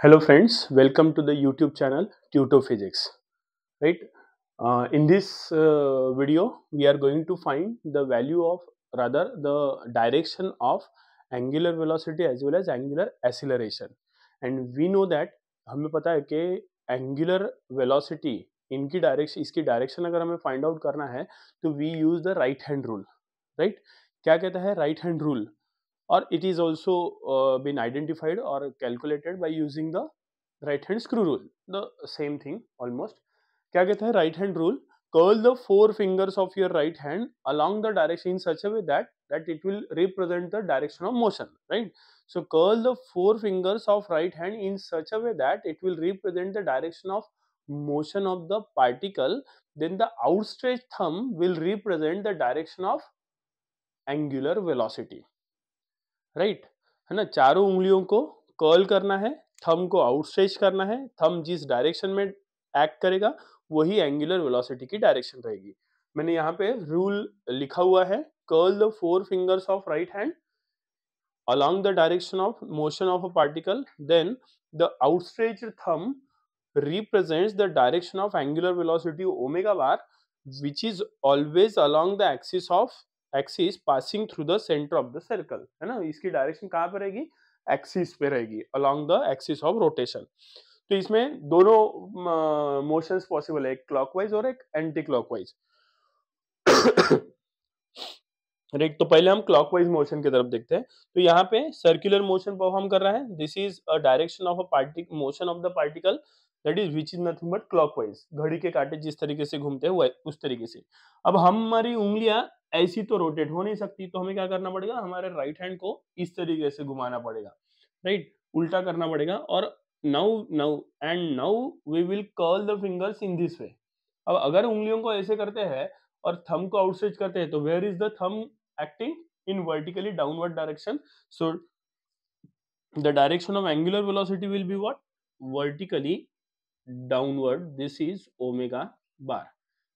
Hello friends, welcome to the YouTube channel Tuto Physics. Right? In this video, we are going to find the value of rather the direction of angular velocity as well as angular acceleration. And we know that हमें पता है कि angular velocity इनकी direction इसकी direction अगर हमें find out करना है तो we use the right hand rule. Right? क्या कहता है right hand rule? Or it is also been identified or calculated by using the right hand screw rule, the same thing almost. क्या कहता है right hand rule? Curl the four fingers of your right hand along the direction in such a way that it will represent the direction of motion, right? So curl the four fingers of right hand in such a way that it will represent the direction of motion of the particle. Then the outstretched thumb will represent the direction of angular velocity. Right है ना. चारों उंगलियों को curl करना है, thumb को outstretch करना है. थंब जिस डायरेक्शन में एक्ट करेगा वही एंगुलर वेलोसिटी की डायरेक्शन रहेगी. मैंने यहाँ पे रूल लिखा हुआ है, curl the four fingers of right hand along the direction of motion of a particle, then the outstretched thumb represents the direction of angular velocity omega bar, which is always along the axis passing through the center of the circle. है ना. इसकी direction कहाँ पे रहेगी? Axis पे रहेगी, along the axis of rotation. तो इसमें दोनों मोशंस पॉसिबल है, एक क्लॉकवाइज और एक एंटी क्लॉकवाइज. राइट. तो पहले हम क्लॉकवाइज मोशन की तरफ देखते हैं. तो यहाँ पे सर्कुलर मोशन परफॉर्म कर रहा है. This is a direction of a particle, motion of the particle, that is which is nothing but clockwise. घड़ी के कांटे जिस तरीके से घूमते हैं उस तरीके से. अब हमारी उंगलियां ऐसी तो रोटेट हो नहीं सकती, तो हमें क्या करना पड़ेगा? हमारे राइट हैंड को इस तरीके से घुमाना पड़ेगा. राइट. उल्टा करना पड़ेगा. और now we will curl the fingers in this way. अब अगर उंगलियों को ऐसे करते हैं और थंब को आउटस्ट्रेच करते हैं, तो where is the thumb acting? In vertically downward direction. So the direction of angular velocity will be what? Vertically downward. This is omega bar.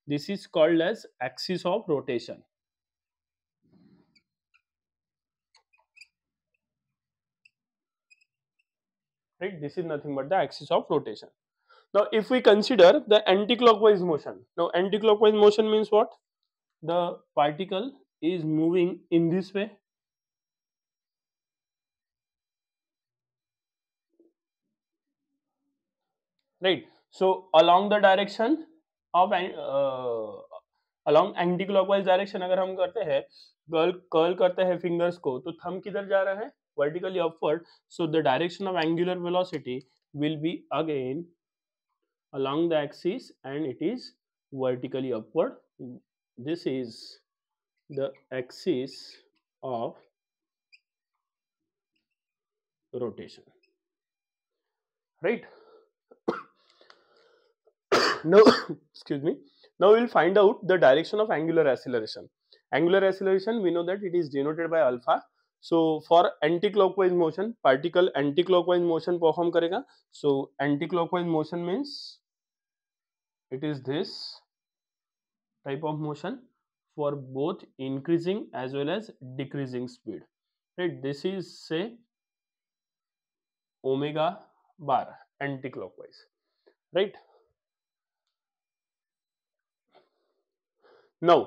This is called as axis of rotation. Right? This is nothing but the axis of rotation. Now if we consider the anti-clockwise motion, now anti-clockwise motion means what? The particle is moving in this way. Right. So along the direction of along anti clockwise direction अगर हम करते हैं, curl करते हैं fingers को, तो thumb किधर जा रहा है? Vertically upward. So the direction of angular velocity will be again along the axis and it is vertically upward. This is the axis of rotation. Right. Now excuse me. Now we will find out the direction of angular acceleration. Angular acceleration, we know that it is denoted by alpha. So for anti-clockwise motion, particle anti-clockwise motion perform करेगा. So anti-clockwise motion means it is this type of motion for both increasing as well as decreasing speed. Right. This is say omega bar anti-clockwise. Right. Now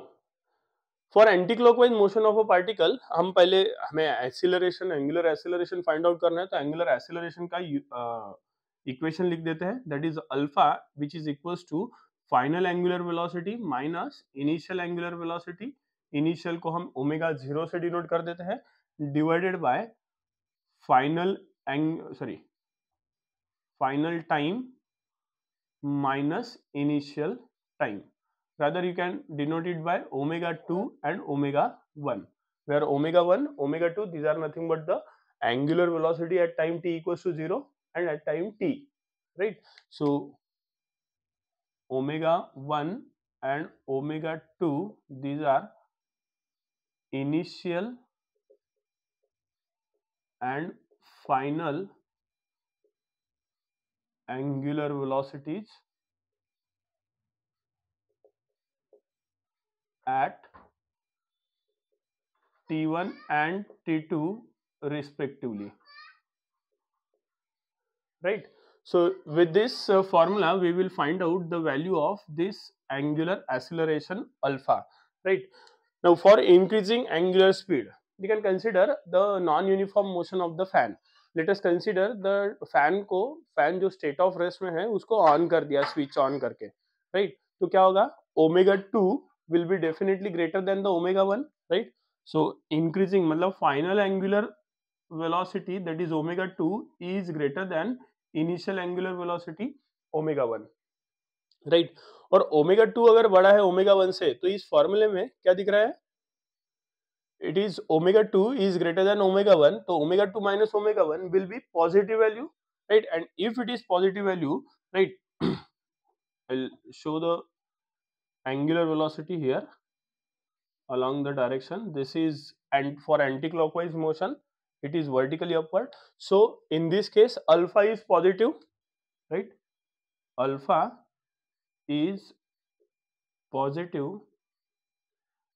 for anti clockwise motion of a particle, हम पहले हमें acceleration, angular acceleration find out करना है. तो angular acceleration का equation लिख देते हैं, that is alpha which is equals to final angular velocity minus initial angular velocity. Initial को हम ओमेगा 0 से डिनोट कर देते हैं, divided by final final time minus initial time. Rather you can denote it by omega 2 and omega 1, where omega 1, omega 2, these are nothing but the angular velocity at time t equals to 0 and at time t. Right. So omega 1 and omega 2, these are initial and final angular velocities at T1 and T2 respectively. right? So with this formula we will find out the value of this angular acceleration alpha, right? Now for increasing angular speed we can consider the non-uniform motion of the fan. Let us consider the fan जो state of rest में है उसको on कर दिया switch on करके, right? तो क्या होगा, omega 2 will be definitely greater than the omega 1, right? So increasing मतलब final angular velocity, that is omega 2, is greater than initial angular velocity omega 1, right? और omega 2 अगर बड़ा है omega 1 से तो इस फॉर्मूले में क्या दिख रहा है, it is omega 2 is greater than omega 1, so omega 2 minus omega 1 will be positive value, right? And if it is positive value, right, I'll show the angular velocity here along the direction. This is, and for anti-clockwise motion it is vertically upward. So in this case alpha is positive, right? Alpha is positive,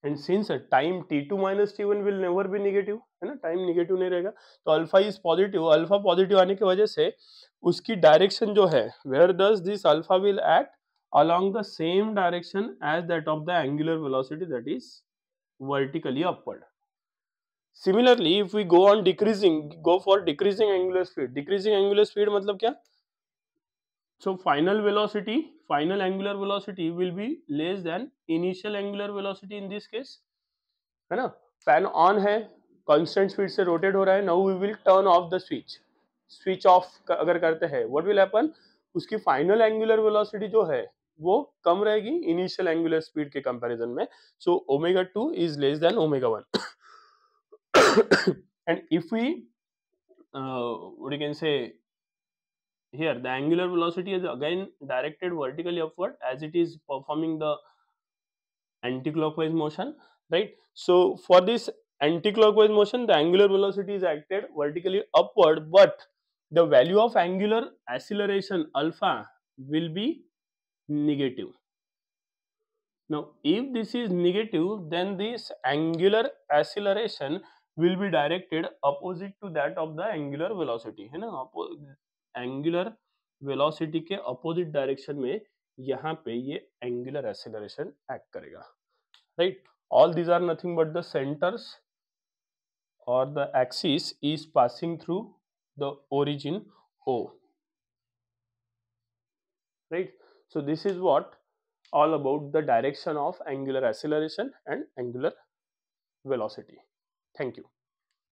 and since time t2 minus t1 will never be negative, है ना, time negative नहीं रहेगा, तो alpha is positive. Alpha positive आने की वजह से उसकी डायरेक्शन जो है, where does this alpha will act along the same direction as that of the angular velocity, that is vertically upward. Similarly if we go on go for decreasing angular speed. Decreasing angular speed मतलब क्या, so final angular velocity will be less than initial angular velocity in this case, है ना. Fan on है, constant speed से rotate हो रहा है. Now we will turn off the switch off अगर करते हैं, व्हाट विल हैपन, उसकी फाइनल एंगुलर वेलोसिटी जो है वो कम रहेगी इनिशियल एंगुलर स्पीड के कंपैरिजन में. So omega 2 is less than omega 1. And if we what you can say here, the angular velocity is again directed vertically upward as it is performing the anti-clockwise motion, right? So for this anti-clockwise motion the angular velocity is acted vertically upward, but the value of angular acceleration alpha will be negative. Now if this is negative, then this angular acceleration will be directed opposite to that of the angular velocity, है ना. angular velocity के opposite direction में यहाँ पे ये angular acceleration act करेगा, right? All these are nothing but the centers or the axis is passing through the origin O, right? So this is what all about the direction of angular acceleration and angular velocity. Thank you.